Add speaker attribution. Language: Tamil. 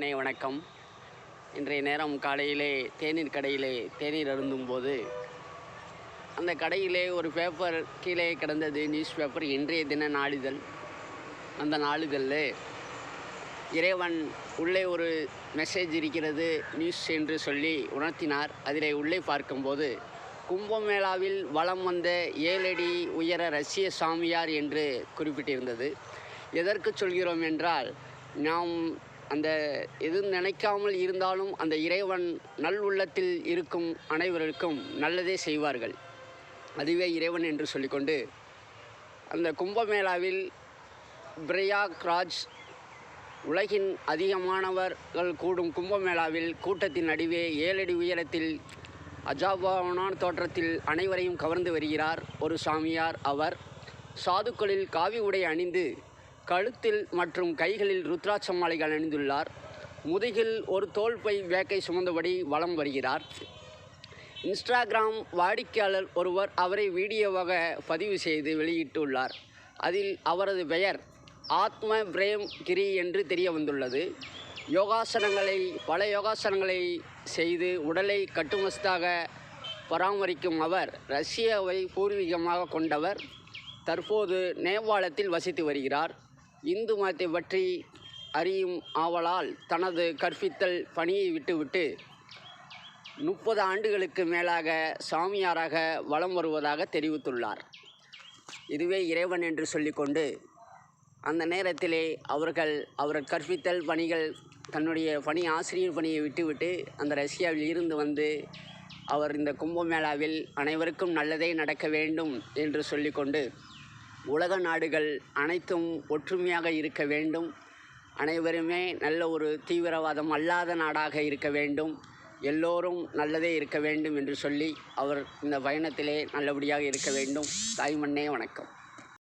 Speaker 1: வணக்கம். இன்றைய நேரம் காலையிலே தேநீர் கடையிலே தேநீர் அருந்தும்போது அந்த கடையிலே ஒரு பேப்பர் கீழே கிடந்தது. நியூஸ் பேப்பர், இன்றைய தின நாளிதழ். அந்த நாளிதழில் இறைவன் உள்ளே ஒரு மெசேஜ் இருக்கிறது, நியூஸ் என்று சொல்லி உணர்த்தினார். அதிலே உள்ளே பார்க்கும்போது கும்பமேளாவில் வலம் வந்த 7 அடி உயர ரஷ்ய சாமியார் என்று குறிப்பிட்டிருந்தது. எதற்கு சொல்கிறோம் என்றால், நாம் அந்த எதுவும் நினைக்காமல் இருந்தாலும் அந்த இறைவன் நல் உள்ளத்தில் இருக்கும் அனைவருக்கும் நல்லதே செய்வார்கள். அதுவே இறைவன் என்று சொல்லிக்கொண்டு அந்த கும்பமேளாவில் பிரயாக்ராஜ், உலகின் அதிகமானவர்கள் கூடும் கும்பமேளாவில் கூட்டத்தின் நடுவே 7 அடி உயரத்தில் அஜாபான தோற்றத்தில் அனைவரையும் கவர்ந்து வருகிறார் ஒரு சாமியார். அவர் சாதுக்களில் காவி உடை அணிந்து கழுத்தில் மற்றும் கைகளில் ருத்ராட்ச மாலைகள் அணிந்துள்ளார். முதுகில் ஒரு தோள்பை பேக்கை சுமந்தபடி வலம் வருகிறார். இன்ஸ்டாகிராம் வாடிக்கையாளர் ஒருவர் அவரை வீடியோவாக பதிவு செய்து வெளியிட்டுள்ளார். அதில் அவரது பெயர் ஆத்ம பிரேம் கிரி என்று தெரிய வந்துள்ளது. பல யோகாசனங்களை செய்து உடலை கட்டுமஸ்தாக பராமரிக்கும் அவர் ரஷ்யாவை பூர்வீகமாக கொண்டவர். தற்போது நேபாளத்தில் வசித்து வருகிறார். இந்து மதத்தை பற்றி அறியும் ஆவலால் தனது கற்பித்தல் பணியை விட்டுவிட்டு 30 ஆண்டுகளுக்கு மேலாக சாமியாராக வலம் வருவதாக தெரிவித்துள்ளார். இதுவே இறைவன் என்று சொல்லிக்கொண்டு அந்த நேரத்திலே அவர் கற்பித்தல் பணிகள், தன்னுடைய ஆசிரியர் பணியை விட்டுவிட்டு அந்த ரஷ்யாவில் இருந்து வந்து அவர் இந்த கும்பமேளாவில் அனைவருக்கும் நல்லதே நடக்க வேண்டும் என்று சொல்லிக்கொண்டு உலக நாடுகள் அனைத்தும் ஒற்றுமையாக இருக்க வேண்டும், அனைவருமே நல்ல ஒரு தீவிரவாதம் அல்லாத நாடாக இருக்க வேண்டும், எல்லோரும் நல்லதே இருக்க வேண்டும் என்று சொல்லி அவர் இந்த பயணத்திலே நல்லபடியாக இருக்க வேண்டும். தாய்மண்ணே வணக்கம்.